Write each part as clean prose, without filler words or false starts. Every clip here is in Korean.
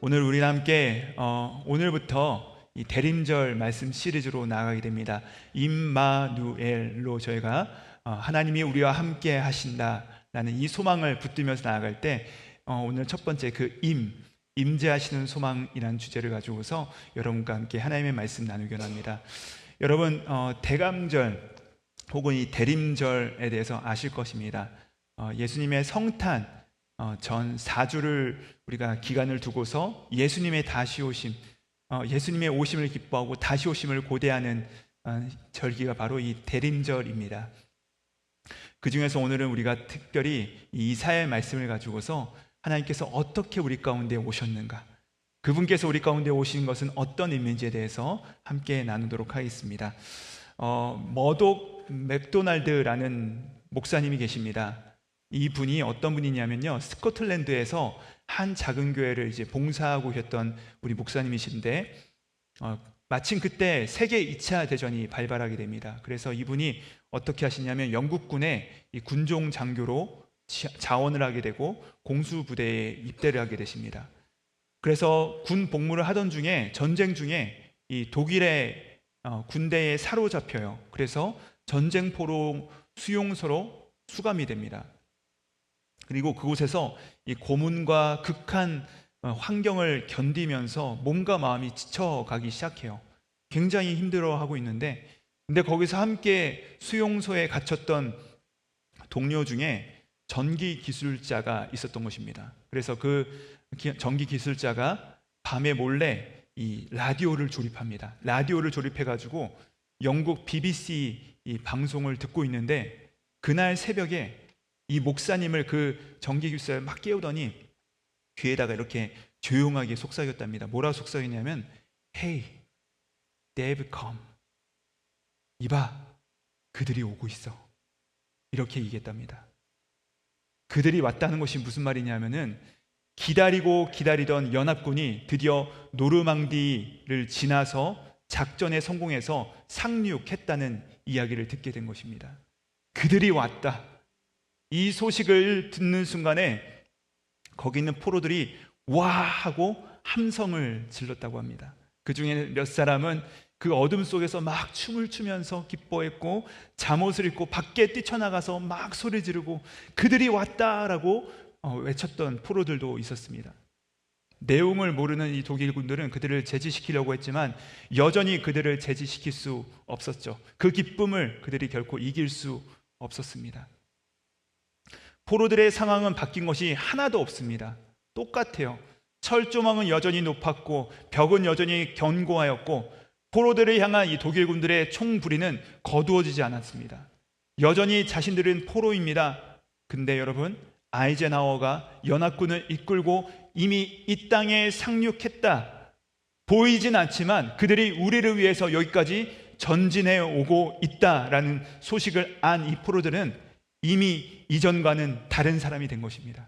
오늘 우리 함께 오늘부터 이 대림절 말씀 시리즈로 나아가게 됩니다. 임마누엘로 저희가 하나님이 우리와 함께 하신다라는 이 소망을 붙들면서 나아갈 때 오늘 첫 번째 임재하시는 소망이라는 주제를 가지고서 여러분과 함께 하나님의 말씀 나누기로 합니다. 여러분 대감절 혹은 이 대림절에 대해서 아실 것입니다. 예수님의 성탄 전 4주를 우리가 기간을 두고서 예수님의 다시 오심, 예수님의 오심을 기뻐하고 다시 오심을 고대하는 절기가 바로 이 대림절입니다. 그 중에서 오늘은 우리가 특별히 이 이사야의 말씀을 가지고서 하나님께서 어떻게 우리 가운데 오셨는가, 그분께서 우리 가운데 오신 것은 어떤 의미인지에 대해서 함께 나누도록 하겠습니다. 머독 맥도날드라는 목사님이 계십니다. 이 분이 어떤 분이냐면요, 스코틀랜드에서 한 작은 교회를 이제 봉사하고 계셨던 우리 목사님이신데 마침 그때 세계 2차 대전이 발발하게 됩니다. 그래서 이분이 어떻게 하시냐면 영국군의 이 군종 장교로 자원을 하게 되고 공수부대에 입대를 하게 되십니다. 그래서 군 복무를 하던 중에 전쟁 중에 이 독일의 군대에 사로잡혀요. 그래서 전쟁포로 수용소로 수감이 됩니다. 그리고 그곳에서 이 고문과 극한 환경을 견디면서 몸과 마음이 지쳐가기 시작해요. 굉장히 힘들어하고 있는데, 근데 거기서 함께 수용소에 갇혔던 동료 중에 전기 기술자가 있었던 것입니다. 그래서 그 전기 기술자가 밤에 몰래 이 라디오를 조립합니다. 라디오를 조립해가지고 영국 BBC 이 방송을 듣고 있는데, 그날 새벽에 이 목사님을 그 전기 기술자를 막 깨우더니 귀에다가 이렇게 조용하게 속삭였답니다. 뭐라고 속삭였냐면 Hey, they've come. 이봐, 그들이 오고 있어. 이렇게 얘기했답니다. 그들이 왔다는 것이 무슨 말이냐면은 기다리고 기다리던 연합군이 드디어 노르망디를 지나서 작전에 성공해서 상륙했다는 이야기를 듣게 된 것입니다. 그들이 왔다. 이 소식을 듣는 순간에 거기 있는 포로들이 와 하고 함성을 질렀다고 합니다. 그 중에 몇 사람은 그 어둠 속에서 막 춤을 추면서 기뻐했고, 잠옷을 입고 밖에 뛰쳐나가서 막 소리 지르고 그들이 왔다라고 외쳤던 포로들도 있었습니다. 내용을 모르는 이 독일 군들은 그들을 제지시키려고 했지만 여전히 그들을 제지시킬 수 없었죠. 그 기쁨을 그들이 결코 이길 수 없었습니다. 포로들의 상황은 바뀐 것이 하나도 없습니다. 똑같아요. 철조망은 여전히 높았고 벽은 여전히 견고하였고 포로들을 향한 이 독일군들의 총부리는 거두어지지 않았습니다. 여전히 자신들은 포로입니다. 근데 여러분, 아이젠하워가 연합군을 이끌고 이미 이 땅에 상륙했다. 보이진 않지만 그들이 우리를 위해서 여기까지 전진해 오고 있다라는 소식을 안 이 포로들은 이미 이전과는 다른 사람이 된 것입니다.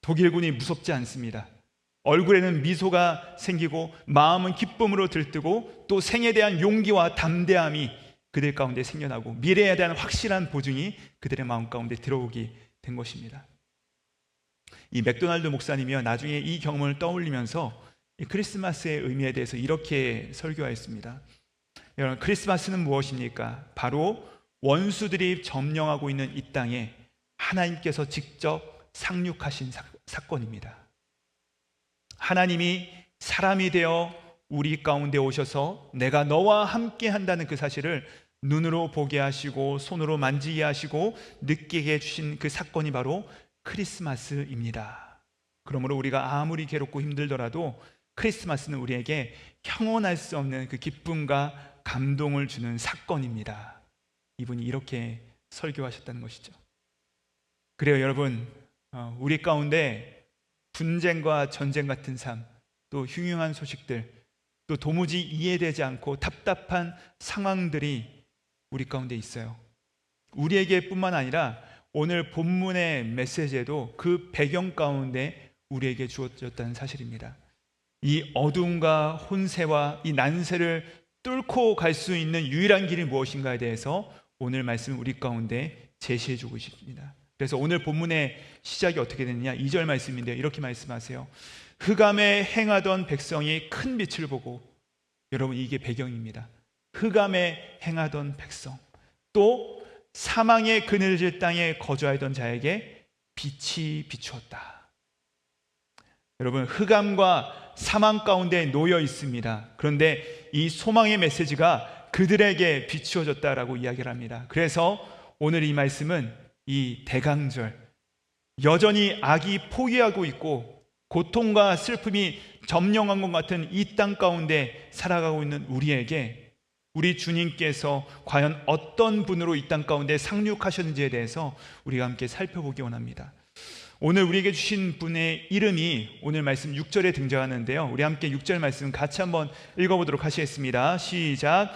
독일군이 무섭지 않습니다. 얼굴에는 미소가 생기고 마음은 기쁨으로 들뜨고 또 생에 대한 용기와 담대함이 그들 가운데 생겨나고 미래에 대한 확실한 보증이 그들의 마음 가운데 들어오게 된 것입니다. 이 맥도날드 목사님이요, 나중에 이 경험을 떠올리면서 이 크리스마스의 의미에 대해서 이렇게 설교하였습니다. 여러분, 크리스마스는 무엇입니까? 바로 원수들이 점령하고 있는 이 땅에 하나님께서 직접 상륙하신 사건입니다. 하나님이 사람이 되어 우리 가운데 오셔서 내가 너와 함께 한다는 그 사실을 눈으로 보게 하시고 손으로 만지게 하시고 느끼게 해주신 그 사건이 바로 크리스마스입니다. 그러므로 우리가 아무리 괴롭고 힘들더라도 크리스마스는 우리에게 형언할 수 없는 그 기쁨과 감동을 주는 사건입니다. 이분이 이렇게 설교하셨다는 것이죠. 그래요, 여러분, 우리 가운데 분쟁과 전쟁 같은 삶, 또 흉흉한 소식들, 또 도무지 이해되지 않고 답답한 상황들이 우리 가운데 있어요. 우리에게 뿐만 아니라 오늘 본문의 메시지에도 그 배경 가운데 우리에게 주어졌다는 사실입니다. 이 어둠과 혼세와 이 난세를 뚫고 갈 수 있는 유일한 길이 무엇인가에 대해서 오늘 말씀은 우리 가운데 제시해 주고 있습니다. 그래서 오늘 본문의 시작이 어떻게 되느냐, 2절 말씀인데요. 이렇게 말씀하세요. 흑암에 행하던 백성이 큰 빛을 보고, 여러분 이게 배경입니다. 흑암에 행하던 백성, 또 사망의 그늘질 땅에 거주하던 자에게 빛이 비추었다. 여러분, 흑암과 사망 가운데 놓여 있습니다. 그런데 이 소망의 메시지가 그들에게 비추어졌다라고 이야기를 합니다. 그래서 오늘 이 말씀은 이 대강절, 여전히 악이 포위하고 있고 고통과 슬픔이 점령한 것 같은 이 땅 가운데 살아가고 있는 우리에게 우리 주님께서 과연 어떤 분으로 이 땅 가운데 상륙하셨는지에 대해서 우리가 함께 살펴보기 원합니다. 오늘 우리에게 주신 분의 이름이 오늘 말씀 6절에 등장하는데요. 우리 함께 6절 말씀 같이 한번 읽어보도록 하시겠습니다. 시작.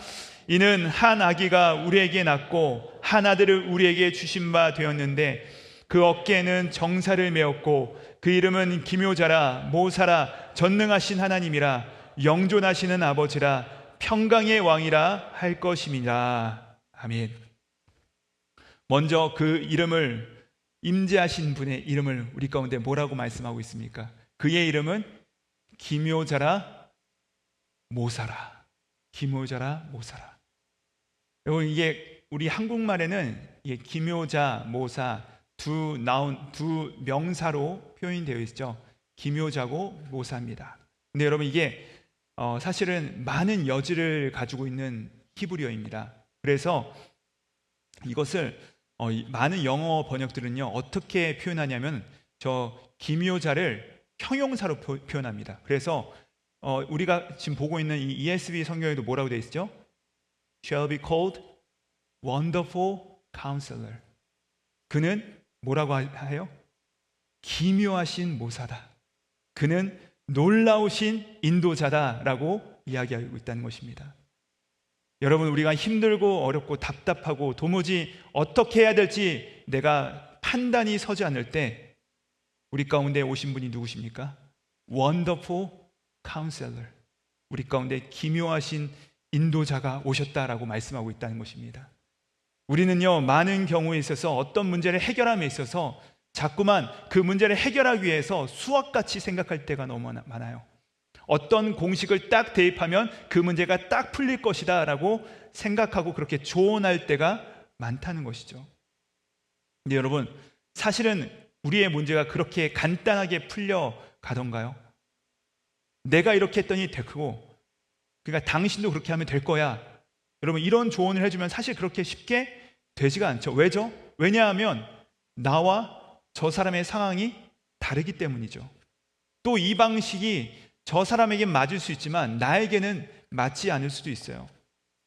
이는 한 아기가 우리에게 낳고 한 아들을 우리에게 주신 바 되었는데 그 어깨에는 정사를 메었고 그 이름은 기묘자라 모사라 전능하신 하나님이라 영존하시는 아버지라 평강의 왕이라 할 것임이라. 아멘. 먼저 그 이름을, 임재하신 분의 이름을 우리 가운데 뭐라고 말씀하고 있습니까? 그의 이름은 기묘자라 모사라. 기묘자라 모사라. 여러분, 이게 우리 한국말에는 이게 기묘자, 모사 두 명사로 표현되어 있죠. 기묘자고 모사입니다. 근데 여러분, 이게 사실은 많은 여지를 가지고 있는 히브리어입니다. 그래서 이것을 많은 영어 번역들은요 어떻게 표현하냐면 저 기묘자를 형용사로 표현합니다. 그래서 우리가 지금 보고 있는 이 ESV 성경에도 뭐라고 되어 있죠? Shall be called Wonderful Counselor. 그는 뭐라고 해요? 기묘하신 모사다. 그는 놀라우신 인도자다라고 이야기하고 있다는 것입니다. 여러분, 우리가 힘들고 어렵고 답답하고 도무지 어떻게 해야 될지 내가 판단이 서지 않을 때 우리 가운데 오신 분이 누구십니까? Wonderful Counselor. 우리 가운데 기묘하신 인도자가 오셨다라고 말씀하고 있다는 것입니다. 우리는요 많은 경우에 있어서 어떤 문제를 해결함에 있어서 자꾸만 그 문제를 해결하기 위해서 수학같이 생각할 때가 너무 많아요. 어떤 공식을 딱 대입하면 그 문제가 딱 풀릴 것이다 라고 생각하고 그렇게 조언할 때가 많다는 것이죠. 근데 여러분, 사실은 우리의 문제가 그렇게 간단하게 풀려가던가요? 내가 이렇게 했더니 되고, 그러니까 당신도 그렇게 하면 될 거야, 여러분, 이런 조언을 해주면 사실 그렇게 쉽게 되지가 않죠. 왜죠? 왜냐하면 나와 저 사람의 상황이 다르기 때문이죠. 또 이 방식이 저 사람에게 맞을 수 있지만 나에게는 맞지 않을 수도 있어요.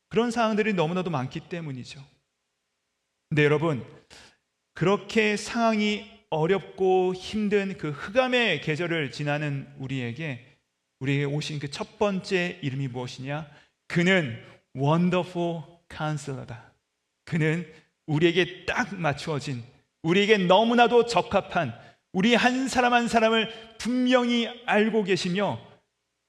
그런 상황들이 너무나도 많기 때문이죠. 근데 여러분, 그렇게 상황이 어렵고 힘든 그 흑암의 계절을 지나는 우리에게 오신 그 첫 번째 이름이 무엇이냐? 그는 Wonderful Counselor다. 그는 우리에게 딱 맞추어진, 우리에게 너무나도 적합한, 우리 한 사람 한 사람을 분명히 알고 계시며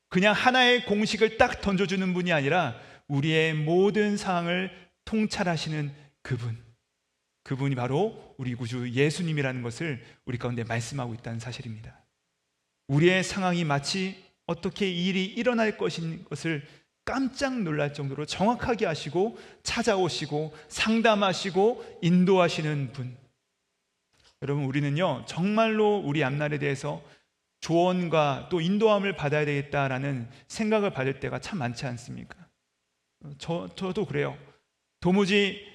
그냥 하나의 공식을 딱 던져주는 분이 아니라 우리의 모든 상황을 통찰하시는 그분이 바로 우리 구주 예수님이라는 것을 우리 가운데 말씀하고 있다는 사실입니다. 우리의 상황이 마치 어떻게 일이 일어날 것인 것을 깜짝 놀랄 정도로 정확하게 하시고 찾아오시고 상담하시고 인도하시는 분. 여러분, 우리는요 정말로 우리 앞날에 대해서 조언과 또 인도함을 받아야 되겠다라는 생각을 받을 때가 참 많지 않습니까? 저도 그래요. 도무지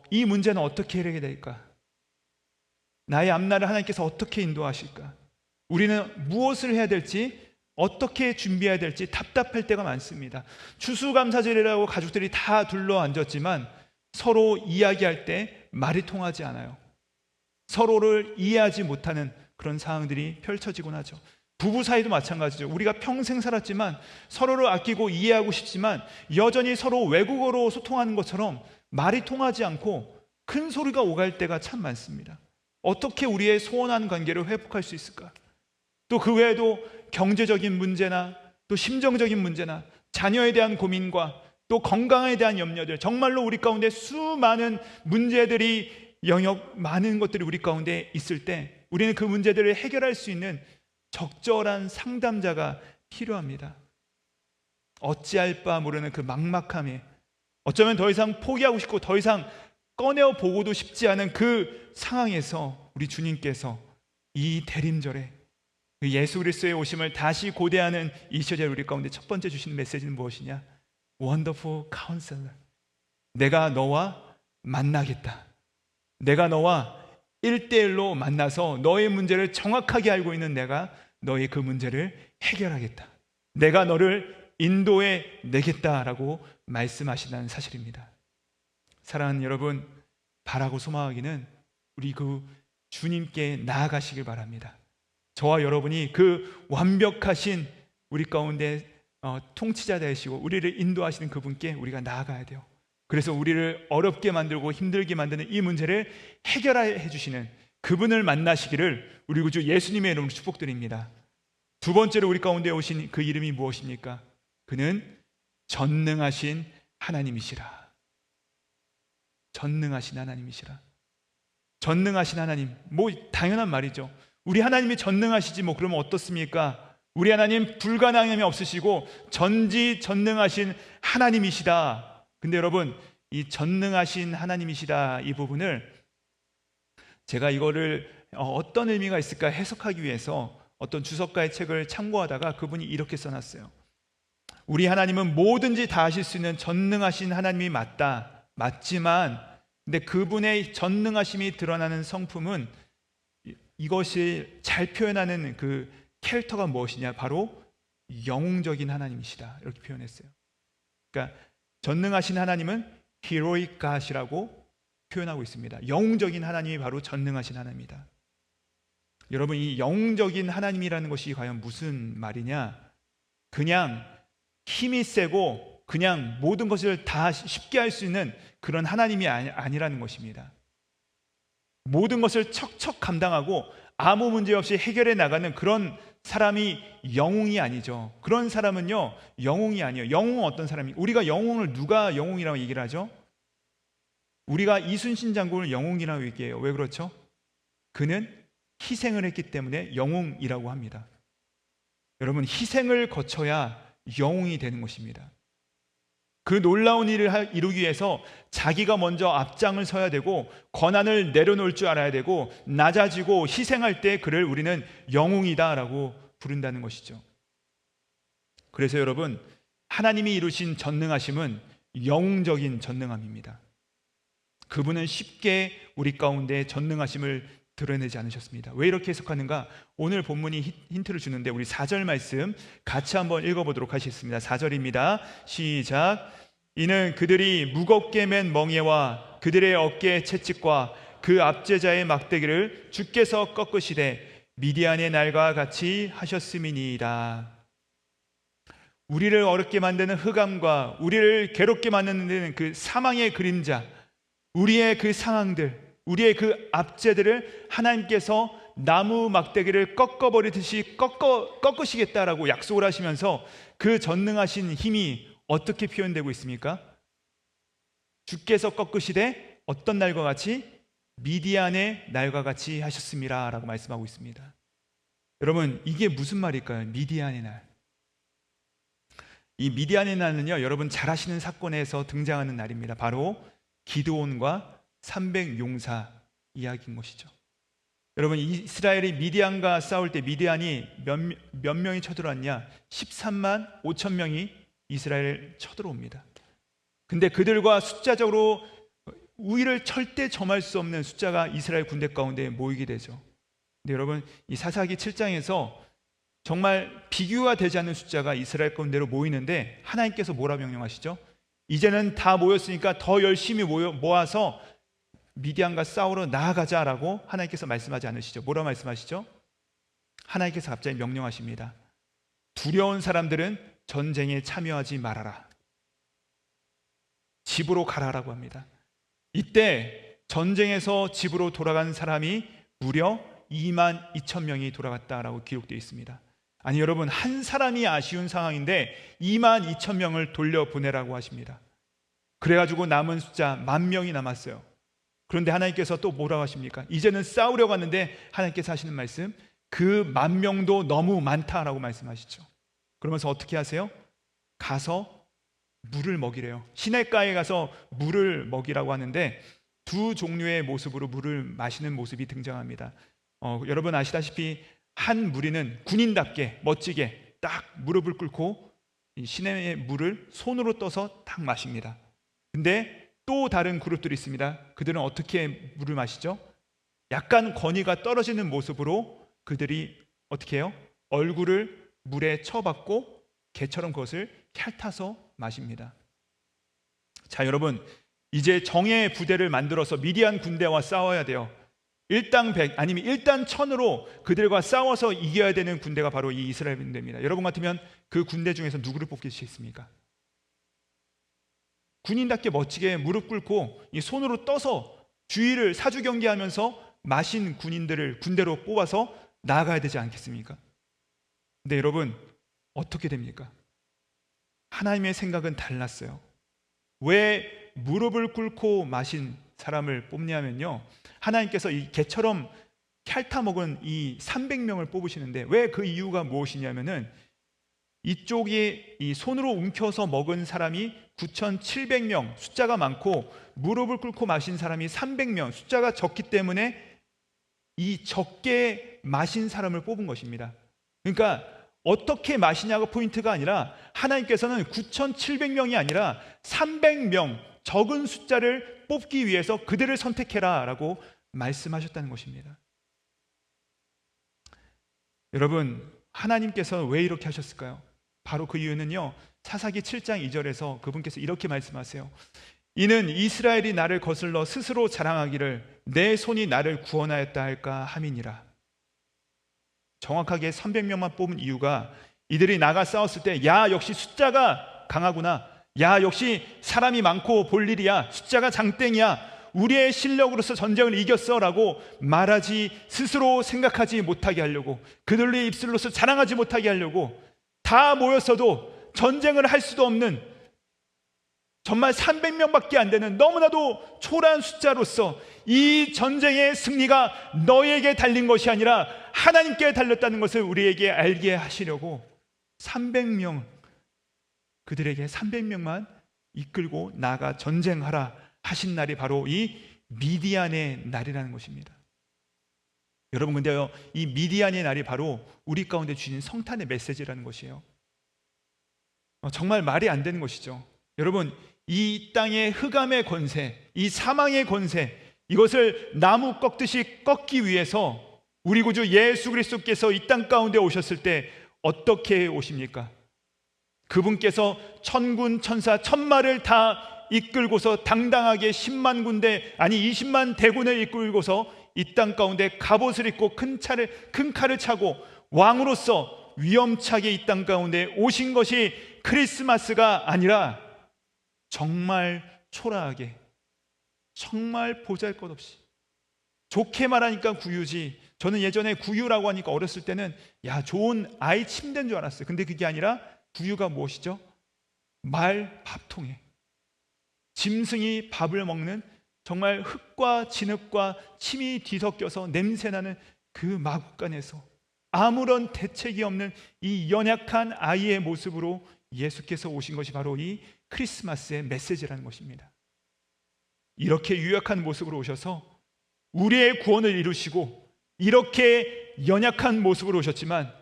이 문제는 어떻게 해결해야 될까? 나의 앞날을 하나님께서 어떻게 인도하실까? 우리는 무엇을 해야 될지, 어떻게 준비해야 될지 답답할 때가 많습니다. 추수감사절이라고 가족들이 다 둘러앉았지만 서로 이야기할 때 말이 통하지 않아요. 서로를 이해하지 못하는 그런 상황들이 펼쳐지곤 하죠. 부부 사이도 마찬가지죠. 우리가 평생 살았지만 서로를 아끼고 이해하고 싶지만 여전히 서로 외국어로 소통하는 것처럼 말이 통하지 않고 큰 소리가 오갈 때가 참 많습니다. 어떻게 우리의 소원한 관계를 회복할 수 있을까? 또 그 외에도 경제적인 문제나 또 심정적인 문제나 자녀에 대한 고민과 또 건강에 대한 염려들, 정말로 우리 가운데 수많은 문제들이 영역 많은 것들이 우리 가운데 있을 때 우리는 그 문제들을 해결할 수 있는 적절한 상담자가 필요합니다. 어찌할 바 모르는 그 막막함에, 어쩌면 더 이상 포기하고 싶고 더 이상 꺼내어 보고도 싶지 않은 그 상황에서 우리 주님께서 이 대림절에 그 예수 그리스도의 오심을 다시 고대하는 이 시절에 우리 가운데 첫 번째 주시는 메시지는 무엇이냐? Wonderful Counselor. 내가 너와 만나겠다. 내가 너와 1대1로 만나서 너의 문제를 정확하게 알고 있는 내가 너의 그 문제를 해결하겠다. 내가 너를 인도해 내겠다라고 말씀하신다는 사실입니다. 사랑하는 여러분, 바라고 소망하기는 우리 그 주님께 나아가시길 바랍니다. 저와 여러분이 그 완벽하신 우리 가운데 통치자 되시고 우리를 인도하시는 그분께 우리가 나아가야 돼요. 그래서 우리를 어렵게 만들고 힘들게 만드는 이 문제를 해결해 주시는 그분을 만나시기를 우리 구주 예수님의 이름으로 축복드립니다. 두 번째로 우리 가운데 오신 그 이름이 무엇입니까? 그는 전능하신 하나님이시라. 전능하신 하나님이시라. 전능하신 하나님, 뭐 당연한 말이죠. 우리 하나님이 전능하시지 뭐 그러면 어떻습니까? 우리 하나님 불가능함이 없으시고 전지전능하신 하나님이시다. 근데 여러분, 이 전능하신 하나님이시다 이 부분을 제가 이거를 어떤 의미가 있을까 해석하기 위해서 어떤 주석가의 책을 참고하다가 그분이 이렇게 써놨어요. 우리 하나님은 뭐든지 다 하실 수 있는 전능하신 하나님이 맞지만 근데 그분의 전능하심이 드러나는 성품은 이것이 잘 표현하는 그 캐릭터가 무엇이냐? 바로 영웅적인 하나님이시다 이렇게 표현했어요. 그러니까 전능하신 하나님은 Heroic God이라고 표현하고 있습니다. 영웅적인 하나님이 바로 전능하신 하나님이다. 여러분, 이 영웅적인 하나님이라는 것이 과연 무슨 말이냐? 그냥 힘이 세고 그냥 모든 것을 다 쉽게 할 수 있는 그런 하나님이 아니라는 것입니다. 모든 것을 척척 감당하고 아무 문제 없이 해결해 나가는 그런 사람이 영웅이 아니죠. 그런 사람은요, 영웅이 아니에요. 영웅은 어떤 사람이? 우리가 영웅을 누가 영웅이라고 얘기를 하죠? 우리가 이순신 장군을 영웅이라고 얘기해요. 왜 그렇죠? 그는 희생을 했기 때문에 영웅이라고 합니다. 여러분, 희생을 거쳐야 영웅이 되는 것입니다. 그 놀라운 일을 이루기 위해서 자기가 먼저 앞장을 서야 되고 권한을 내려놓을 줄 알아야 되고 낮아지고 희생할 때 그를 우리는 영웅이다라고 부른다는 것이죠. 그래서 여러분, 하나님이 이루신 전능하심은 영웅적인 전능함입니다. 그분은 쉽게 우리 가운데 전능하심을 드러내지 않으셨습니다. 왜 이렇게 해석하는가? 오늘 본문이 힌트를 주는데 우리 4절 말씀 같이 한번 읽어보도록 하겠습니다. 4절입니다. 시작. 이는 그들이 무겁게 맨 멍에와 그들의 어깨의 채찍과 그 압제자의 막대기를 주께서 꺾으시되 미디안의 날과 같이 하셨음이니이다. 우리를 어렵게 만드는 흑암과 우리를 괴롭게 만드는 그 사망의 그림자, 우리의 그 상황들, 우리의 그 압제들을 하나님께서 나무 막대기를 꺾어버리듯이 꺾으시겠다라고 약속을 하시면서 그 전능하신 힘이 어떻게 표현되고 있습니까? 주께서 꺾으시되 어떤 날과 같이? 미디안의 날과 같이 하셨습니다 라고 말씀하고 있습니다. 여러분, 이게 무슨 말일까요? 미디안의 날. 이 미디안의 날은요, 여러분 잘 아시는 사건에서 등장하는 날입니다. 바로 기드온과 300용사 이야기인 것이죠. 여러분, 이스라엘이 미디안과 싸울 때 미디안이 몇 명이 쳐들어왔냐? 13만 5천 명이 이스라엘을 쳐들어옵니다. 근데 그들과 숫자적으로 우위를 절대 점할 수 없는 숫자가 이스라엘 군대 가운데 모이게 되죠. 근데 여러분, 이 사사기 7장에서 정말 비교가 되지 않는 숫자가 이스라엘 군대로 모이는데 하나님께서 뭐라 명령하시죠? 이제는 다 모였으니까 더 열심히 모아서 미디안과 싸우러 나아가자라고 하나님께서 말씀하지 않으시죠? 뭐라 말씀하시죠? 하나님께서 갑자기 명령하십니다. 두려운 사람들은 전쟁에 참여하지 말아라. 집으로 가라라고 합니다. 이때 전쟁에서 집으로 돌아간 사람이 무려 2만 2천 명이 돌아갔다라고 기록되어 있습니다. 아니 여러분, 한 사람이 아쉬운 상황인데 2만 2천 명을 돌려보내라고 하십니다. 그래가지고 남은 숫자 1만 명이 남았어요. 그런데 하나님께서 또 뭐라고 하십니까? 이제는 싸우려고 하는데 하나님께서 하시는 말씀, 그 10,000명도 너무 많다라고 말씀하시죠. 그러면서 어떻게 하세요? 가서 물을 먹이래요. 시냇가에 가서 물을 먹이라고 하는데 두 종류의 모습으로 물을 마시는 모습이 등장합니다. 여러분 아시다시피 한 무리는 군인답게 멋지게 딱 무릎을 꿇고 이 시내의 물을 손으로 떠서 딱 마십니다. 근데 또 다른 그룹들이 있습니다. 그들은 어떻게 물을 마시죠? 약간 권위가 떨어지는 모습으로 그들이 어떻게 해요? 얼굴을 물에 쳐박고 개처럼 그것을 핥아서 마십니다. 자, 여러분, 이제 정예의 부대를 만들어서 미디안 군대와 싸워야 돼요. 일당 100 아니면 일당 1000으로 그들과 싸워서 이겨야 되는 군대가 바로 이 이스라엘 군대입니다. 여러분 같으면 그 군대 중에서 누구를 뽑기시겠습니까? 군인답게 멋지게 무릎 꿇고 이 손으로 떠서 주의를 사주 경계하면서 마신 군인들을 군대로 뽑아서 나아가야 되지 않겠습니까? 근데 여러분 어떻게 됩니까? 하나님의 생각은 달랐어요. 왜 무릎을 꿇고 마신 사람을 뽑냐면요, 하나님께서 이 개처럼 핥아먹은 이 300명을 뽑으시는데 왜 그 이유가 무엇이냐면은 이쪽이 이 손으로 움켜서 먹은 사람이 9,700명, 숫자가 많고 무릎을 꿇고 마신 사람이 300명, 숫자가 적기 때문에 이 적게 마신 사람을 뽑은 것입니다. 그러니까 어떻게 마시냐가 포인트가 아니라 하나님께서는 9,700명이 아니라 300명, 적은 숫자를 뽑기 위해서 그들을 선택해라 라고 말씀하셨다는 것입니다. 여러분, 하나님께서 왜 이렇게 하셨을까요? 바로 그 이유는요, 사사기 7장 2절에서 그분께서 이렇게 말씀하세요. 이는 이스라엘이 나를 거슬러 스스로 자랑하기를 내 손이 나를 구원하였다 할까 함이니라. 정확하게 300명만 뽑은 이유가 이들이 나가 싸웠을 때 야 역시 숫자가 강하구나, 야 역시 사람이 많고 볼 일이야, 숫자가 장땡이야, 우리의 실력으로서 전쟁을 이겼어 라고 말하지, 스스로 생각하지 못하게 하려고, 그들의 입술로서 자랑하지 못하게 하려고, 다 모였어도 전쟁을 할 수도 없는 정말 300명밖에 안 되는 너무나도 초라한 숫자로서 이 전쟁의 승리가 너에게 달린 것이 아니라 하나님께 달렸다는 것을 우리에게 알게 하시려고 300명, 그들에게 300명만 이끌고 나가 전쟁하라 하신 날이 바로 이 미디안의 날이라는 것입니다. 여러분, 근데요, 이 미디안의 날이 바로 우리 가운데 주신 성탄의 메시지라는 것이에요. 정말 말이 안 되는 것이죠. 여러분, 이 땅의 흑암의 권세, 이 사망의 권세, 이것을 나무 꺾듯이 꺾기 위해서 우리 구주 예수 그리스도께서 이 땅 가운데 오셨을 때 어떻게 오십니까? 그분께서 천군 천사 천마를 다 이끌고서 당당하게 10만 군대, 아니 20만 대군을 이끌고서 이 땅 가운데 갑옷을 입고 큰 칼을 차고 왕으로서 위엄차게 이 땅 가운데 오신 것이 크리스마스가 아니라 정말 초라하게, 정말 보잘것없이, 좋게 말하니까 구유지, 저는 예전에 구유라고 하니까 어렸을 때는 야 좋은 아이 침대인 줄 알았어요. 근데 그게 아니라 구유가 무엇이죠? 말 밥통에 짐승이 밥을 먹는, 정말 흙과 진흙과 침이 뒤섞여서 냄새나는 그 마구간에서 아무런 대책이 없는 이 연약한 아이의 모습으로 예수께서 오신 것이 바로 이 크리스마스의 메시지라는 것입니다. 이렇게 유약한 모습으로 오셔서 우리의 구원을 이루시고 이렇게 연약한 모습으로 오셨지만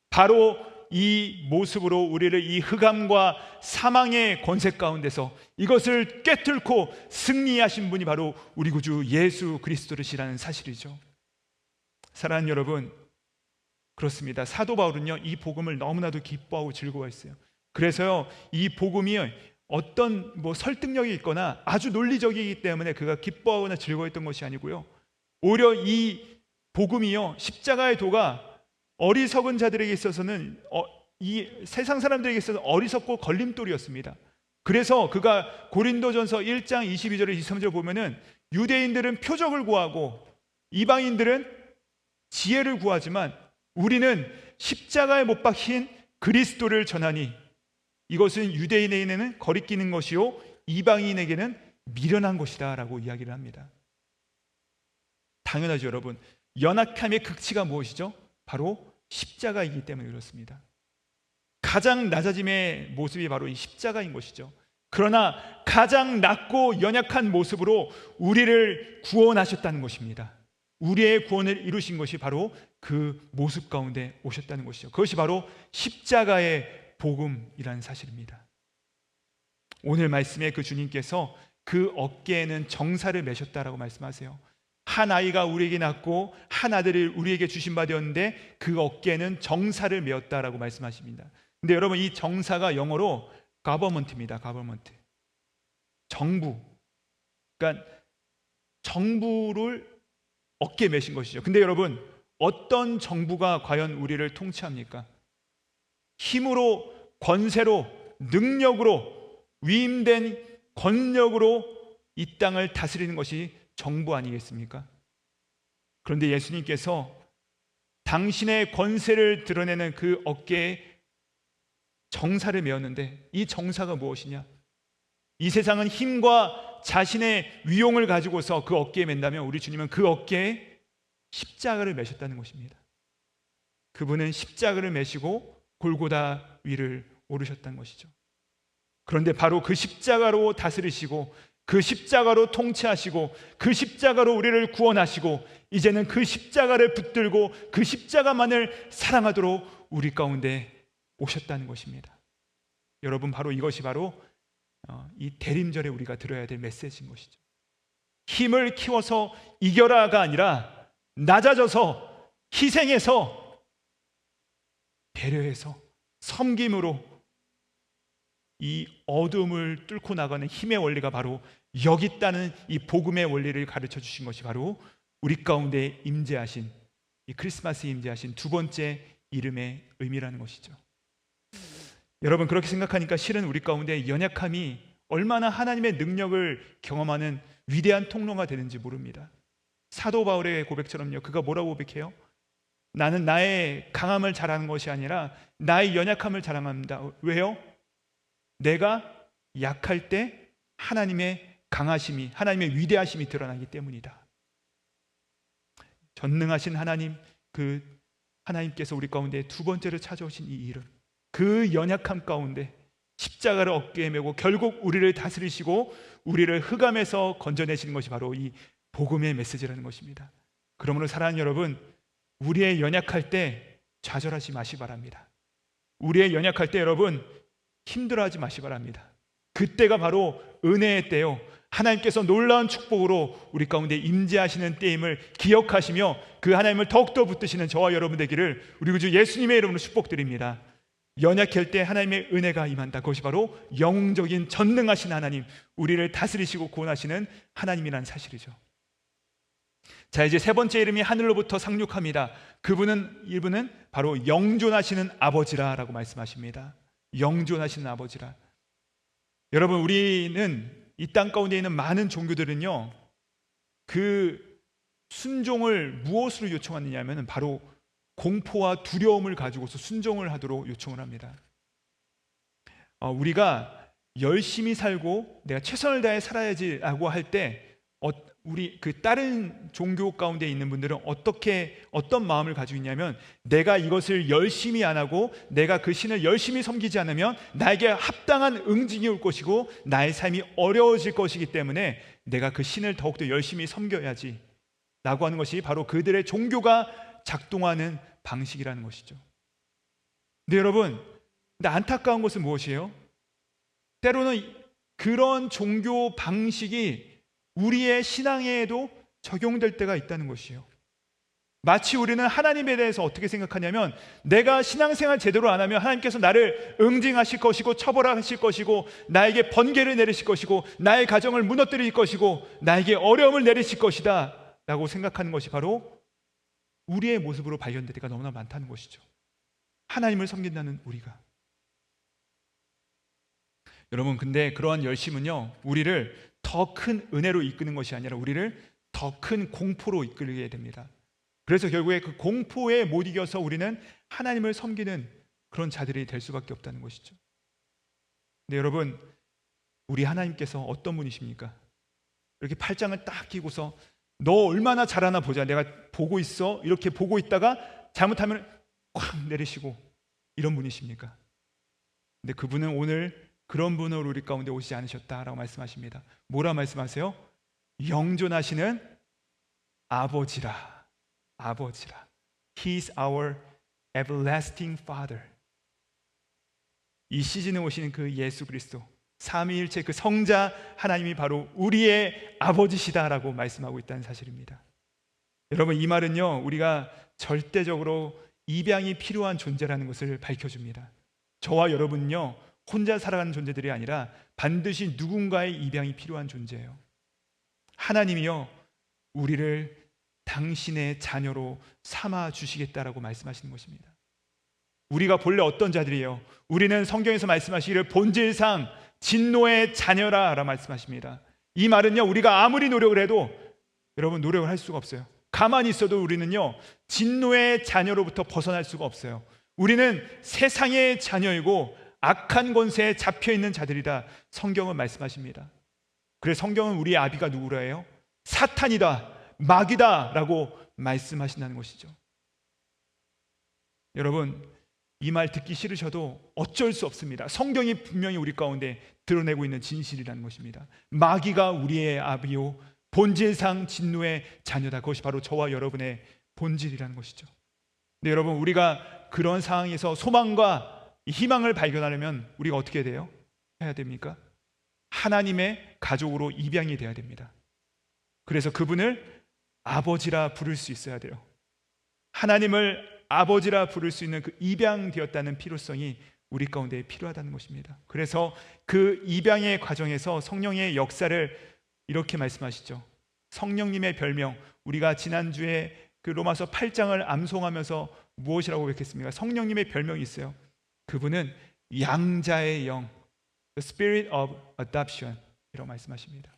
바로 이 모습으로 우리를 이 흑암과 사망의 권세 가운데서 이것을 꿰뚫고 승리하신 분이 바로 우리 구주 예수 그리스도시라는 사실이죠. 사랑하는 여러분, 그렇습니다. 사도 바울은요, 이 복음을 너무나도 기뻐하고 즐거워했어요. 그래서요, 이 복음이 어떤 설득력이 있거나 아주 논리적이기 때문에 그가 기뻐하거나 즐거워했던 것이 아니고요, 오히려 이 복음이요, 십자가의 도가 어리석은 자들에게 있어서는 이 세상 사람들에게 있어서 어리석고 걸림돌이었습니다. 그래서 그가 고린도전서 1장 22절에 23절 보면은 유대인들은 표적을 구하고 이방인들은 지혜를 구하지만 우리는 십자가에 못 박힌 그리스도를 전하니 이것은 유대인에게는 거리끼는 것이요 이방인에게는 미련한 것이다 라고 이야기를 합니다. 당연하죠, 여러분. 연약함의 극치가 무엇이죠? 바로 십자가이기 때문에 그렇습니다. 가장 낮아짐의 모습이 바로 이 십자가인 것이죠. 그러나 가장 낮고 연약한 모습으로 우리를 구원하셨다는 것입니다. 우리의 구원을 이루신 것이 바로 그 모습 가운데 오셨다는 것이죠. 그것이 바로 십자가의 복음이라는 사실입니다. 오늘 말씀에 그 주님께서 그 어깨에는 정사를 매셨다라고 말씀하세요. 한 아이가 우리에게 낳고 한 아들을 우리에게 주신 바 되었는데 그 어깨에는 정사를 메었다라고 말씀하십니다. 근데 여러분, 이 정사가 영어로 government입니다. government. 정부. 그러니까 정부를 어깨에 매신 것이죠. 근데 여러분, 어떤 정부가 과연 우리를 통치합니까? 힘으로, 권세로, 능력으로, 위임된 권력으로 이 땅을 다스리는 것이 정부 아니겠습니까? 그런데 예수님께서 당신의 권세를 드러내는 그 어깨에 정사를 메었는데, 이 정사가 무엇이냐? 이 세상은 힘과 자신의 위용을 가지고서 그 어깨에 맨다면 우리 주님은 그 어깨에 십자가를 메셨다는 것입니다. 그분은 십자가를 메시고 골고다 위를 오르셨다는 것이죠. 그런데 바로 그 십자가로 다스리시고, 그 십자가로 통치하시고, 그 십자가로 우리를 구원하시고, 이제는 그 십자가를 붙들고 그 십자가만을 사랑하도록 우리 가운데 오셨다는 것입니다. 여러분, 바로 이것이 바로 이 대림절에 우리가 들어야 될 메시지인 것이죠. 힘을 키워서 이겨라가 아니라 낮아져서 희생해서 배려해서 섬김으로 이 어둠을 뚫고 나가는 힘의 원리가 바로 여기 있다는 이 복음의 원리를 가르쳐 주신 것이 바로 우리 가운데 임재하신, 이 크리스마스에 임재하신 두 번째 이름의 의미라는 것이죠. 여러분, 그렇게 생각하니까 실은 우리 가운데 연약함이 얼마나 하나님의 능력을 경험하는 위대한 통로가 되는지 모릅니다. 사도 바울의 고백처럼요, 그가 뭐라고 고백해요? 나는 나의 강함을 자랑하는 것이 아니라 나의 연약함을 자랑합니다. 왜요? 내가 약할 때 하나님의 강하심이, 하나님의 위대하심이 드러나기 때문이다. 전능하신 하나님, 그 하나님께서 우리 가운데 두 번째로 찾아오신 이 이름, 그 연약함 가운데 십자가를 어깨에 메고 결국 우리를 다스리시고 우리를 흑암에서 건져내시는 것이 바로 이 복음의 메시지라는 것입니다. 그러므로 사랑하는 여러분, 우리의 연약할 때 좌절하지 마시 바랍니다. 우리의 연약할 때 여러분 힘들어하지 마시 바랍니다. 그때가 바로 은혜의 때요, 하나님께서 놀라운 축복으로 우리 가운데 임재하시는 때임을 기억하시며 그 하나님을 더욱더 붙드시는 저와 여러분 되기를 우리 구주 예수님의 이름으로 축복드립니다. 연약할 때 하나님의 은혜가 임한다. 그것이 바로 영웅적인 전능하신 하나님, 우리를 다스리시고 구원하시는 하나님이라는 사실이죠. 자, 이제 세 번째 이름이 하늘로부터 상륙합니다. 이분은 바로 영존하시는 아버지라라고 말씀하십니다. 영존하시는 아버지라. 여러분, 우리는 이 땅 가운데 있는 많은 종교들은요, 그 순종을 무엇으로 요청하느냐 하면 바로 공포와 두려움을 가지고서 순종을 하도록 요청을 합니다. 우리가 열심히 살고 내가 최선을 다해 살아야지라고 할 때 우리 그 다른 종교 가운데 있는 분들은 어떤 마음을 가지고 있냐면, 내가 이것을 열심히 안 하고 내가 그 신을 열심히 섬기지 않으면 나에게 합당한 응징이 올 것이고 나의 삶이 어려워질 것이기 때문에 내가 그 신을 더욱더 열심히 섬겨야지 라고 하는 것이 바로 그들의 종교가 작동하는 방식이라는 것이죠. 근데 여러분, 안타까운 것은 무엇이에요? 때로는 그런 종교 방식이 우리의 신앙에도 적용될 때가 있다는 것이에요. 마치 우리는 하나님에 대해서 어떻게 생각하냐면, 내가 신앙생활 제대로 안 하면 하나님께서 나를 응징하실 것이고 처벌하실 것이고 나에게 번개를 내리실 것이고 나의 가정을 무너뜨릴 것이고 나에게 어려움을 내리실 것이다 라고 생각하는 것이 바로 우리의 모습으로 발견될 때가 너무나 많다는 것이죠. 하나님을 섬긴다는 우리가. 여러분, 근데 그러한 열심은요, 우리를 더 큰 은혜로 이끄는 것이 아니라 우리를 더 큰 공포로 이끌게 됩니다. 그래서 결국에 그 공포에 못 이겨서 우리는 하나님을 섬기는 그런 자들이 될 수밖에 없다는 것이죠. 근데 여러분, 우리 하나님께서 어떤 분이십니까? 이렇게 팔짱을 딱 끼고서 너 얼마나 잘하나 보자. 내가 보고 있어. 이렇게 보고 있다가 잘못하면 콱 내리시고 이런 분이십니까? 근데 그분은 오늘 그런 분으로 우리 가운데 오시지 않으셨다라고 말씀하십니다. 뭐라 말씀하세요? 영존하시는 아버지라. 아버지라. He's our everlasting Father. 이 시즌에 오시는 그 예수 그리스도, 삼위일체 그 성자 하나님이 바로 우리의 아버지시다라고 말씀하고 있다는 사실입니다. 여러분, 이 말은요, 우리가 절대적으로 입양이 필요한 존재라는 것을 밝혀줍니다. 저와 여러분은요, 혼자 살아가는 존재들이 아니라 반드시 누군가의 입양이 필요한 존재예요. 하나님이요, 우리를 당신의 자녀로 삼아 주시겠다라고 말씀하시는 것입니다. 우리가 본래 어떤 자들이에요? 우리는 성경에서 말씀하시기를 본질상 진노의 자녀라 라고 말씀하십니다. 이 말은요, 우리가 아무리 노력을 해도 여러분 노력을 할 수가 없어요. 가만히 있어도 우리는요, 진노의 자녀로부터 벗어날 수가 없어요. 우리는 세상의 자녀이고 악한 권세에 잡혀있는 자들이다, 성경은 말씀하십니다. 그래서 성경은 우리의 아비가 누구라 해요? 사탄이다, 마귀다 라고 말씀하신다는 것이죠. 여러분, 이 말 듣기 싫으셔도 어쩔 수 없습니다. 성경이 분명히 우리 가운데 드러내고 있는 진실이라는 것입니다. 마귀가 우리의 아비요 본질상 진노의 자녀다. 그것이 바로 저와 여러분의 본질이라는 것이죠. 근데 여러분, 우리가 그런 상황에서 소망과 희망을 발견하려면 우리가 어떻게 해야 됩니까? 하나님의 가족으로 입양이 돼야 됩니다. 그래서 그분을 아버지라 부를 수 있어야 돼요. 하나님을 아버지라 부를 수 있는 그 입양되었다는 필요성이 우리 가운데 필요하다는 것입니다. 그래서 그 입양의 과정에서 성령의 역사를 이렇게 말씀하시죠. 성령님의 별명, 우리가 지난주에 그 로마서 8장을 암송하면서 무엇이라고 고백했습니까? 성령님의 별명이 있어요. 그분은 양자의 영, The Spirit of Adoption 이라고 말씀하십니다.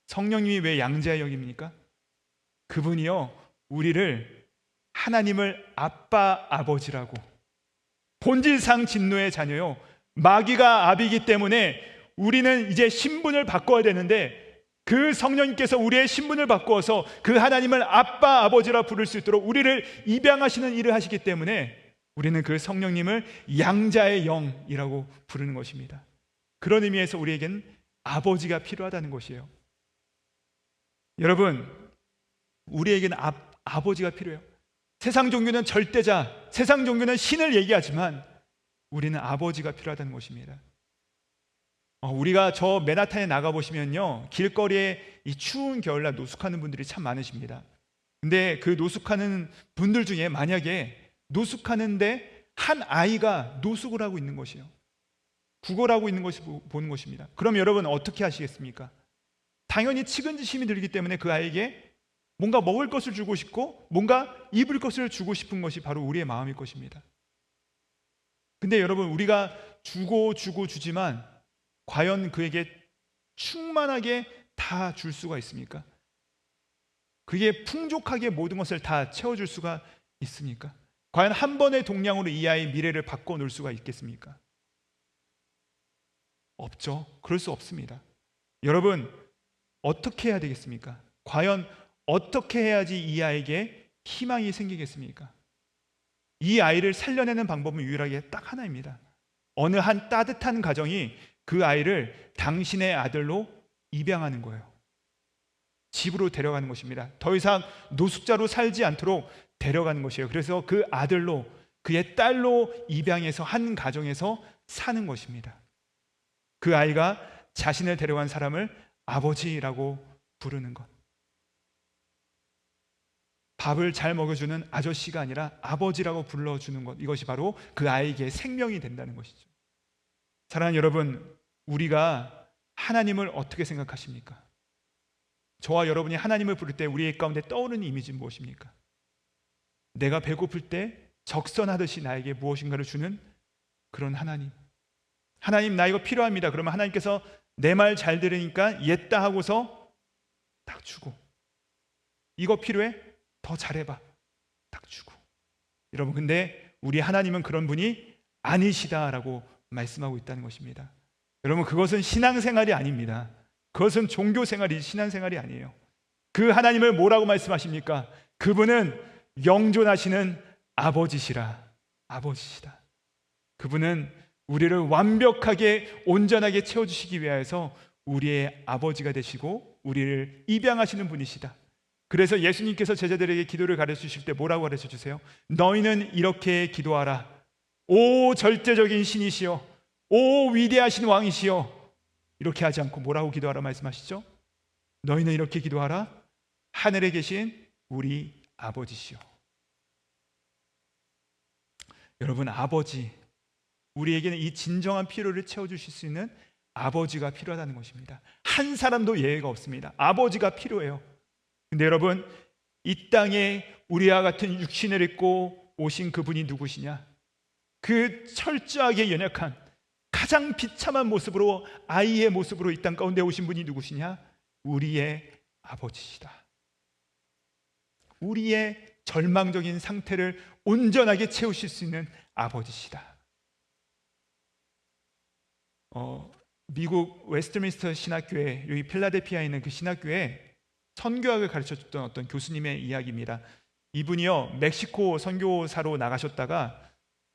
성령님이 왜 양자의 영입니까? 그분이요, 우리를 하나님을 아빠 아버지라고, 본질상 진노의 자녀요, 마귀가 아비이기 때문에 우리는 이제 신분을 바꿔야 되는데 그 성령님께서 우리의 신분을 바꾸어서 그 하나님을 아빠 아버지라 부를 수 있도록 우리를 입양하시는 일을 하시기 때문에 우리는 그 성령님을 양자의 영이라고 부르는 것입니다. 그런 의미에서 우리에겐 아버지가 필요하다는 것이에요. 여러분, 우리에겐 아버지가 필요해요. 세상 종교는 절대자, 세상 종교는 신을 얘기하지만 우리는 아버지가 필요하다는 것입니다. 우리가 저 맨하탄에 나가보시면요, 길거리에 이 추운 겨울날 노숙하는 분들이 참 많으십니다. 근데 그 노숙하는 분들 중에 만약에 노숙하는데 한 아이가 노숙을 하고 있는 것이에요. 구걸하고 있는 것이 보는 것입니다. 그럼 여러분 어떻게 하시겠습니까? 당연히 측은지심이 들기 때문에 그 아이에게 뭔가 먹을 것을 주고 싶고 뭔가 입을 것을 주고 싶은 것이 바로 우리의 마음일 것입니다. 근데 여러분, 우리가 주지만 과연 그에게 충만하게 다 줄 수가 있습니까? 그게 풍족하게 모든 것을 다 채워줄 수가 있습니까? 과연 한 번의 동량으로 이 아이의 미래를 바꿔놓을 수가 있겠습니까? 없죠. 그럴 수 없습니다. 여러분, 어떻게 해야 되겠습니까? 과연 어떻게 해야지 이 아이에게 희망이 생기겠습니까? 이 아이를 살려내는 방법은 유일하게 딱 하나입니다. 어느 한 따뜻한 가정이 그 아이를 당신의 아들로 입양하는 거예요. 집으로 데려가는 것입니다. 더 이상 노숙자로 살지 않도록 데려가는 것이에요. 그래서 그 아들로, 그의 딸로 입양해서 한 가정에서 사는 것입니다. 그 아이가 자신을 데려간 사람을 아버지라고 부르는 것. 밥을 잘 먹여주는 아저씨가 아니라 아버지라고 불러주는 것, 이것이 바로 그 아이에게 생명이 된다는 것이죠. 사랑하는 여러분, 우리가 하나님을 어떻게 생각하십니까? 저와 여러분이 하나님을 부를 때 우리 가운데 떠오르는 이미지는 무엇입니까? 내가 배고플 때 적선하듯이 나에게 무엇인가를 주는 그런 하나님. 하나님, 나 이거 필요합니다. 그러면 하나님께서 내 말 잘 들으니까 옛다 하고서 딱 주고, 이거 필요해? 더 잘해봐. 딱 주고. 여러분, 근데 우리 하나님은 그런 분이 아니시다라고 말씀하고 있다는 것입니다. 여러분, 그것은 신앙생활이 아닙니다. 그것은 종교생활이 신앙생활이 아니에요. 그 하나님을 뭐라고 말씀하십니까? 그분은 영존하시는 아버지시라. 아버지시다. 그분은 우리를 완벽하게 온전하게 채워주시기 위하여서 우리의 아버지가 되시고 우리를 입양하시는 분이시다. 그래서 예수님께서 제자들에게 기도를 가르쳐 주실 때 뭐라고 가르쳐 주세요? 너희는 이렇게 기도하라. 오 절대적인 신이시여, 오 위대하신 왕이시여. 이렇게 하지 않고 뭐라고 기도하라 말씀하시죠? 너희는 이렇게 기도하라. 하늘에 계신 우리 아버지시여. 여러분, 아버지, 우리에게는 이 진정한 필요를 채워주실 수 있는 아버지가 필요하다는 것입니다. 한 사람도 예외가 없습니다. 아버지가 필요해요. 근데 여러분, 이 땅에 우리와 같은 육신을 입고 오신 그분이 누구시냐? 그 철저하게 연약한 가장 비참한 모습으로, 아이의 모습으로 이 땅 가운데 오신 분이 누구시냐? 우리의 아버지시다. 우리의 절망적인 상태를 온전하게 채우실 수 있는 아버지시다. 미국 웨스트민스터 신학교에, 여기 필라델피아에 있는 그 신학교에 선교학을 가르쳐줬던 어떤 교수님의 이야기입니다. 이분이요, 멕시코 선교사로 나가셨다가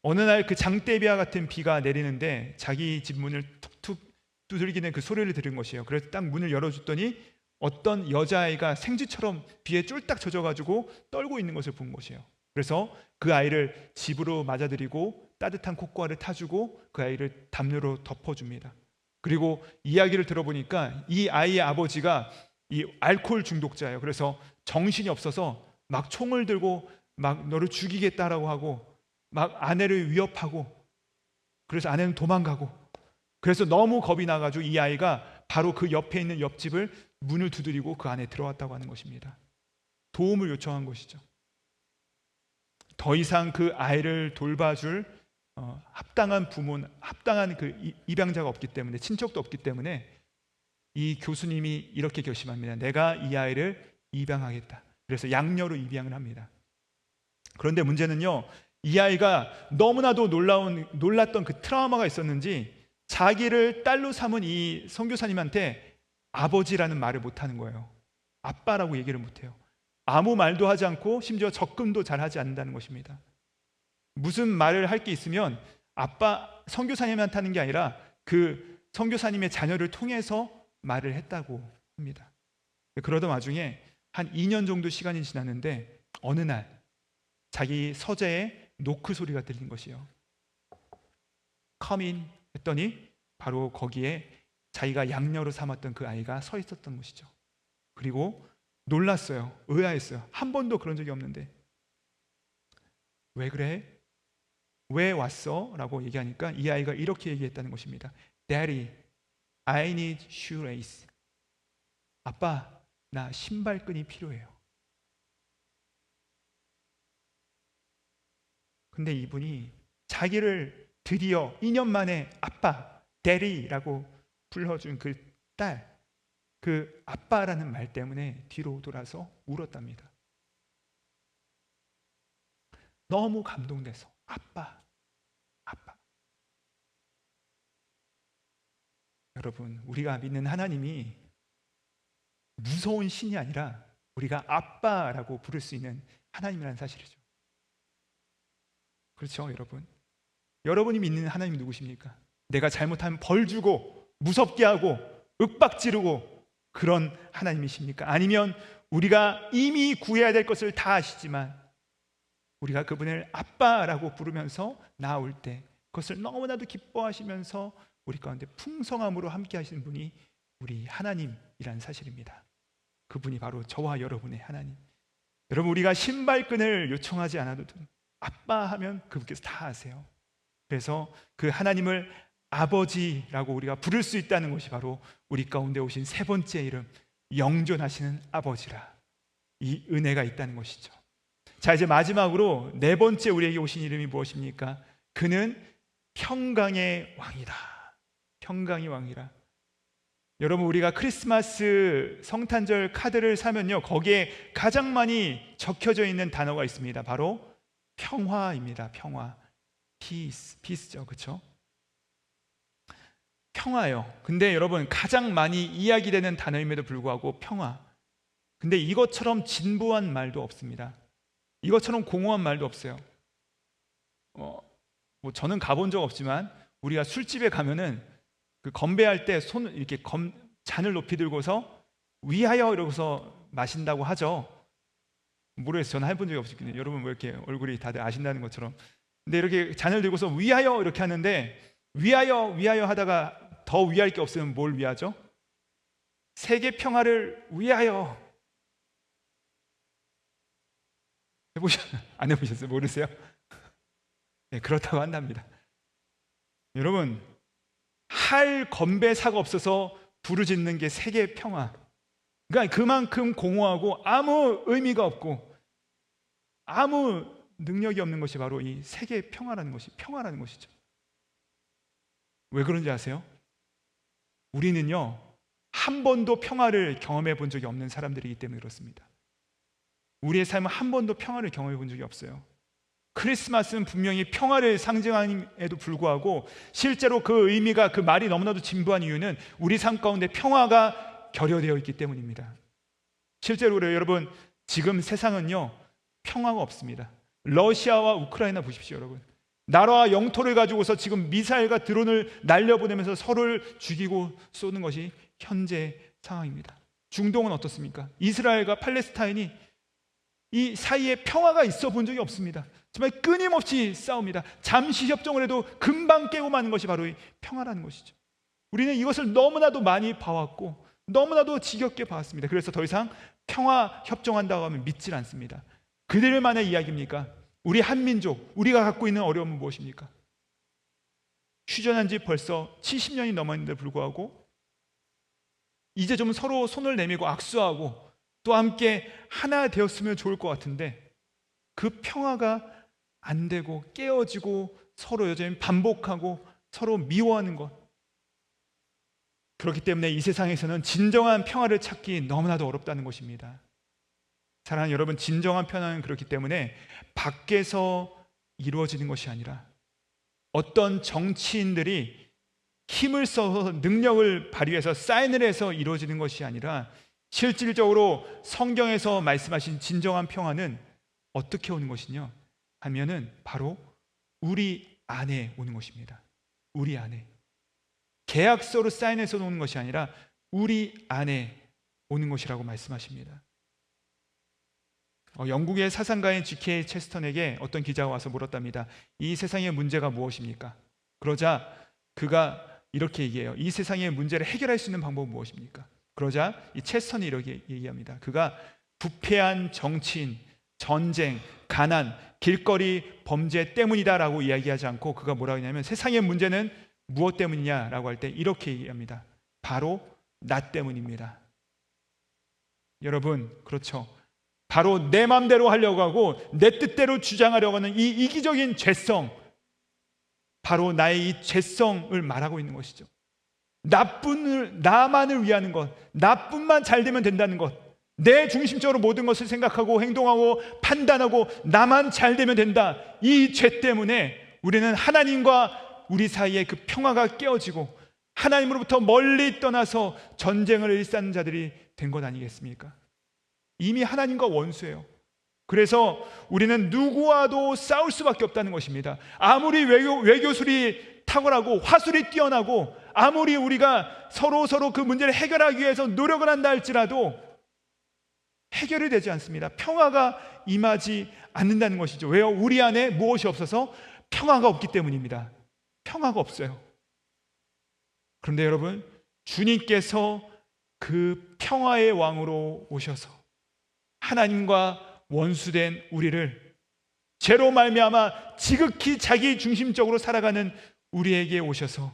어느 날 그 장대비와 같은 비가 내리는데 자기 집 문을 툭툭 두들기는 그 소리를 들은 것이에요. 그래서 딱 문을 열어줬더니 어떤 여자아이가 생쥐처럼 비에 쫄딱 젖어가지고 떨고 있는 것을 본 것이에요. 그래서 그 아이를 집으로 맞아들이고 따뜻한 코코아를 타주고 그 아이를 담요로 덮어줍니다. 그리고 이야기를 들어보니까 이 아이의 아버지가 이 알코올 중독자예요. 그래서 정신이 없어서 막 총을 들고 막 너를 죽이겠다라고 하고 막 아내를 위협하고, 그래서 아내는 도망가고, 그래서 너무 겁이 나가지고 이 아이가 바로 그 옆에 있는 옆집을 문을 두드리고 그 안에 들어왔다고 하는 것입니다. 도움을 요청한 것이죠. 더 이상 그 아이를 돌봐줄 합당한 부모는, 합당한 그 입양자가 없기 때문에, 친척도 없기 때문에 이 교수님이 이렇게 결심합니다. 내가 이 아이를 입양하겠다. 그래서 양녀로 입양을 합니다. 그런데 문제는요, 이 아이가 너무나도 놀랐던 그 트라우마가 있었는지 자기를 딸로 삼은 이 선교사님한테 아버지라는 말을 못하는 거예요. 아빠라고 얘기를 못해요. 아무 말도 하지 않고 심지어 접근도 잘 하지 않는다는 것입니다. 무슨 말을 할 게 있으면 아빠, 선교사님한테 하는 게 아니라 그 선교사님의 자녀를 통해서 말을 했다고 합니다. 그러던 와중에 한 2년 정도 시간이 지났는데 어느 날 자기 서재에 노크 소리가 들린 것이요. Come in 했더니 바로 거기에 자기가 양녀로 삼았던 그 아이가 서 있었던 것이죠. 그리고 놀랐어요. 의아했어요. 한 번도 그런 적이 없는데. 왜 그래? 왜 왔어? 라고 얘기하니까 이 아이가 이렇게 얘기했다는 것입니다. Daddy, I need shoelace. 아빠, 나 신발끈이 필요해요. 근데 이분이 자기를 드디어 2년 만에 아빠, 데리라고 불러준 그 딸, 그 아빠라는 말 때문에 뒤로 돌아서 울었답니다. 너무 감동돼서 아빠, 아빠. 여러분, 우리가 믿는 하나님이 무서운 신이 아니라 우리가 아빠라고 부를 수 있는 하나님이라는 사실이죠. 그렇죠, 여러분? 여러분이 믿는 하나님이 누구십니까? 내가 잘못하면 벌 주고 무섭게 하고 윽박지르고 그런 하나님이십니까? 아니면 우리가 이미 구해야 될 것을 다 아시지만 우리가 그분을 아빠라고 부르면서 나올 때 그것을 너무나도 기뻐하시면서 우리 가운데 풍성함으로 함께 하시는 분이 우리 하나님이라는 사실입니다. 그분이 바로 저와 여러분의 하나님. 여러분, 우리가 신발끈을 요청하지 않아도 아빠 하면 그분께서 다 아세요. 그래서 그 하나님을 아버지라고 우리가 부를 수 있다는 것이 바로 우리 가운데 오신 세 번째 이름, 영존하시는 아버지라, 이 은혜가 있다는 것이죠. 자, 이제 마지막으로 네 번째 우리에게 오신 이름이 무엇입니까? 그는 평강의 왕이다. 평강의 왕이라. 여러분, 우리가 크리스마스 성탄절 카드를 사면요, 거기에 가장 많이 적혀져 있는 단어가 있습니다. 바로 평화입니다. 평화. peace죠. 그렇죠? 평화요. 근데 여러분, 가장 많이 이야기되는 단어임에도 불구하고 평화, 근데 이것처럼 진부한 말도 없습니다. 이것처럼 공허한 말도 없어요. 뭐 저는 가본 적 없지만 우리가 술집에 가면은 그 건배할 때 손을 이렇게 잔을 높이 들고서 위하여 이러고서 마신다고 하죠. 모르겠어요. 저는 해본 적이 없거든요. 여러분 왜 이렇게 얼굴이 다들 아신다는 것처럼. 근데 이렇게 잔을 들고서 위하여 이렇게 하는데 위하여 하다가 더 위할 게 없으면 뭘 위하죠? 세계 평화를 위하여. 안 해보셨어요? 모르세요? 네, 그렇다고 한답니다. 여러분, 할 건배사가 없어서 부르짖는 게 세계 평화. 그러니까 그만큼 공허하고 아무 의미가 없고 아무 능력이 없는 것이 바로 이 세계 평화라는 것이죠. 왜 그런지 아세요? 우리는요, 한 번도 평화를 경험해 본 적이 없는 사람들이기 때문에 그렇습니다. 우리의 삶은 한 번도 평화를 경험해 본 적이 없어요. 크리스마스는 분명히 평화를 상징함에도 불구하고 실제로 그 의미가, 그 말이 너무나도 진부한 이유는 우리 삶 가운데 평화가 결여되어 있기 때문입니다. 실제로 그래요. 여러분, 지금 세상은요 평화가 없습니다. 러시아와 우크라이나 보십시오. 여러분, 나라와 영토를 가지고서 지금 미사일과 드론을 날려보내면서 서로를 죽이고 쏘는 것이 현재 상황입니다. 중동은 어떻습니까? 이스라엘과 팔레스타인이 이 사이에 평화가 있어 본 적이 없습니다. 정말 끊임없이 싸웁니다. 잠시 협정을 해도 금방 깨고 마는 것이 바로 이 평화라는 것이죠. 우리는 이것을 너무나도 많이 봐왔고 너무나도 지겹게 봐왔습니다. 그래서 더 이상 평화 협정한다고 하면 믿질 않습니다. 그들만의 이야기입니까? 우리 한민족, 우리가 갖고 있는 어려움은 무엇입니까? 휴전한 지 벌써 70년이 넘었는데 불구하고 이제 좀 서로 손을 내밀고 악수하고 또 함께 하나 되었으면 좋을 것 같은데 그 평화가 안 되고 깨어지고 서로 여전히 반복하고 서로 미워하는 것. 그렇기 때문에 이 세상에서는 진정한 평화를 찾기 너무나도 어렵다는 것입니다. 사랑하는 여러분, 진정한 평화는 그렇기 때문에 밖에서 이루어지는 것이 아니라 어떤 정치인들이 힘을 써서 능력을 발휘해서 사인을 해서 이루어지는 것이 아니라 실질적으로 성경에서 말씀하신 진정한 평화는 어떻게 오는 것이냐 하면은 바로 우리 안에 오는 것입니다. 우리 안에. 계약서로 사인해서 오는 것이 아니라 우리 안에 오는 것이라고 말씀하십니다. 영국의 사상가인 G.K. 체스턴에게 어떤 기자가 와서 물었답니다. 이 세상의 문제가 무엇입니까? 그러자 그가 이렇게 얘기해요. 이 세상의 문제를 해결할 수 있는 방법은 무엇입니까? 그러자 이 체스턴이 이렇게 얘기합니다. 그가 부패한 정치인, 전쟁, 가난, 길거리 범죄 때문이다라고 이야기하지 않고 그가 뭐라고 하냐면 세상의 문제는 무엇 때문이냐라고 할 때 이렇게 얘기합니다. 바로 나 때문입니다. 여러분, 그렇죠. 바로 내 마음대로 하려고 하고 내 뜻대로 주장하려고 하는 이 이기적인 죄성, 바로 나의 이 죄성을 말하고 있는 것이죠. 나만을 위하는 것, 나뿐만 잘 되면 된다는 것, 내 중심적으로 모든 것을 생각하고 행동하고 판단하고 나만 잘 되면 된다. 이 죄 때문에 우리는 하나님과 우리 사이에 그 평화가 깨어지고 하나님으로부터 멀리 떠나서 전쟁을 일삼는 자들이 된 것 아니겠습니까? 이미 하나님과 원수예요. 그래서 우리는 누구와도 싸울 수밖에 없다는 것입니다. 아무리 외교술이 탁월하고 화술이 뛰어나고 아무리 우리가 서로 그 문제를 해결하기 위해서 노력을 한다 할지라도 해결이 되지 않습니다. 평화가 임하지 않는다는 것이죠. 왜요? 우리 안에 무엇이 없어서? 평화가 없기 때문입니다. 평화가 없어요. 그런데 여러분, 주님께서 그 평화의 왕으로 오셔서 하나님과 원수된 우리를 죄로 말미암아 지극히 자기 중심적으로 살아가는 우리에게 오셔서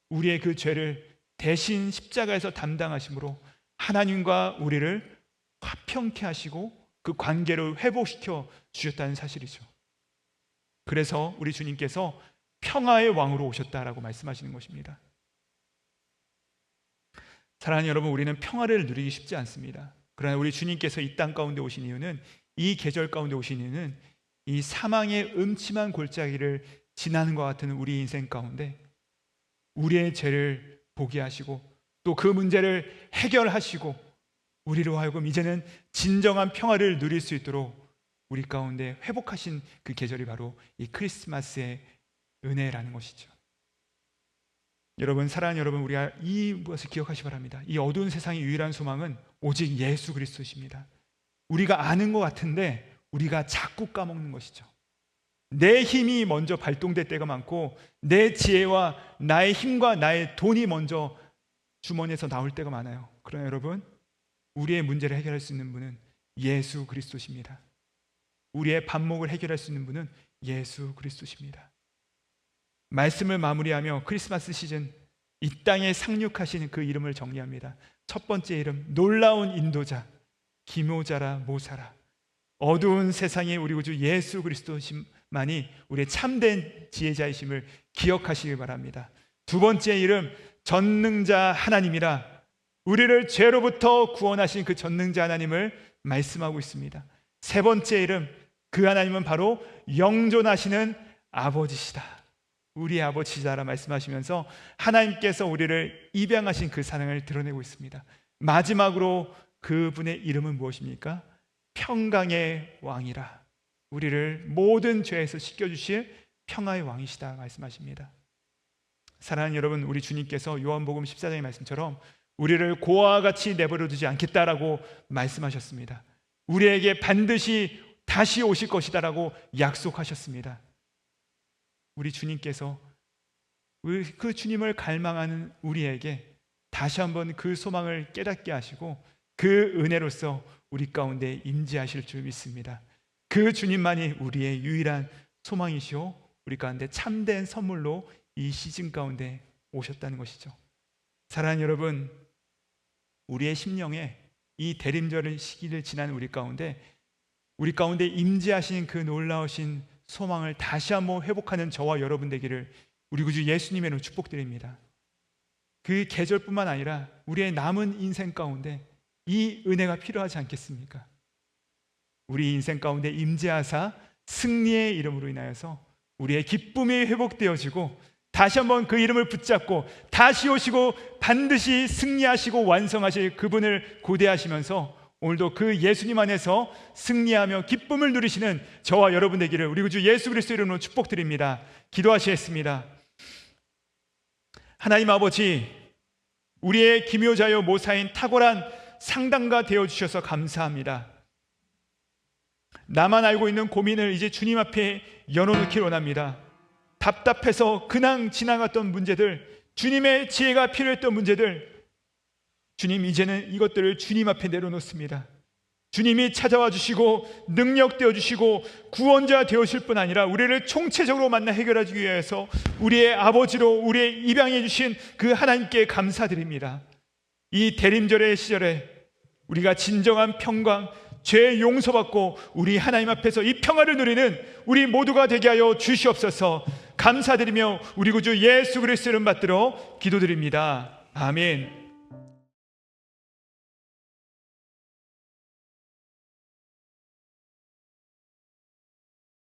우리의 그 죄를 대신 십자가에서 담당하심으로 하나님과 우리를 화평케 하시고 그 관계를 회복시켜 주셨다는 사실이죠. 그래서 우리 주님께서 평화의 왕으로 오셨다라고 말씀하시는 것입니다. 사랑하는 여러분, 우리는 평화를 누리기 쉽지 않습니다. 그러나 우리 주님께서 이 땅 가운데 오신 이유는, 이 계절 가운데 오신 이유는 이 사망의 음침한 골짜기를 지나는 것 같은 우리 인생 가운데 우리의 죄를 보게 하시고 또 그 문제를 해결하시고 우리로 하여금 이제는 진정한 평화를 누릴 수 있도록 우리 가운데 회복하신 그 계절이 바로 이 크리스마스의 은혜라는 것이죠. 여러분, 사랑하는 여러분, 우리가 이것을 기억하시기 바랍니다. 이 어두운 세상의 유일한 소망은 오직 예수 그리스도십니다. 우리가 아는 것 같은데 우리가 자꾸 까먹는 것이죠. 내 힘이 먼저 발동될 때가 많고, 내 지혜와 나의 힘과 나의 돈이 먼저 주머니에서 나올 때가 많아요. 그러나 여러분, 우리의 문제를 해결할 수 있는 분은 예수 그리스도십니다. 우리의 반목을 해결할 수 있는 분은 예수 그리스도십니다. 말씀을 마무리하며 크리스마스 시즌 이 땅에 상륙하시는 그 이름을 정리합니다. 첫 번째 이름, 놀라운 인도자, 기묘자라 모사라. 어두운 세상에 우리 구주 예수 그리스도만이 우리의 참된 지혜자이심을 기억하시길 바랍니다. 두 번째 이름, 전능자 하나님이라. 우리를 죄로부터 구원하신 그 전능자 하나님을 말씀하고 있습니다. 세 번째 이름, 그 하나님은 바로 영존하시는 아버지시다. 우리의 아버지시다라 말씀하시면서 하나님께서 우리를 입양하신 그 사랑을 드러내고 있습니다. 마지막으로 그분의 이름은 무엇입니까? 평강의 왕이라. 우리를 모든 죄에서 씻겨주실 평화의 왕이시다 말씀하십니다. 사랑하는 여러분, 우리 주님께서 요한복음 14장의 말씀처럼 우리를 고아와 같이 내버려 두지 않겠다라고 말씀하셨습니다. 우리에게 반드시 다시 오실 것이다라고 약속하셨습니다. 우리 주님께서 그 주님을 갈망하는 우리에게 다시 한번 그 소망을 깨닫게 하시고 그 은혜로서 우리 가운데 임재하실 줄 믿습니다. 그 주님만이 우리의 유일한 소망이시오, 우리 가운데 참된 선물로 이 시즌 가운데 오셨다는 것이죠. 사랑하는 여러분, 우리의 심령에 이 대림절 시기를 지난 우리 가운데 임재하신 그 놀라우신 소망을 다시 한번 회복하는 저와 여러분 되기를 우리 구주 예수님의 이름으로 축복드립니다. 그 계절뿐만 아니라 우리의 남은 인생 가운데 이 은혜가 필요하지 않겠습니까? 우리 인생 가운데 임재하사 승리의 이름으로 인하여서 우리의 기쁨이 회복되어지고 다시 한번 그 이름을 붙잡고 다시 오시고 반드시 승리하시고 완성하실 그분을 고대하시면서 오늘도 그 예수님 안에서 승리하며 기쁨을 누리시는 저와 여러분 되기를 우리 구주 예수 그리스도 이름으로 축복드립니다. 기도하시겠습니다. 하나님 아버지, 우리의 기묘자요 모사인 탁월한 상담가 되어주셔서 감사합니다. 나만 알고 있는 고민을 이제 주님 앞에 열어놓기 원합니다. 답답해서 그냥 지나갔던 문제들, 주님의 지혜가 필요했던 문제들, 주님 이제는 이것들을 주님 앞에 내려놓습니다. 주님이 찾아와 주시고 능력 되어주시고 구원자 되어주실 뿐 아니라 우리를 총체적으로 만나 해결하기 위해서 우리의 아버지로 우리의 입양해 주신 그 하나님께 감사드립니다. 이 대림절의 시절에 우리가 진정한 평강, 죄 용서받고 우리 하나님 앞에서 이 평화를 누리는 우리 모두가 되게 하여 주시옵소서. 감사드리며 우리 구주 예수 그리스도 이름 받들어 기도드립니다. 아멘.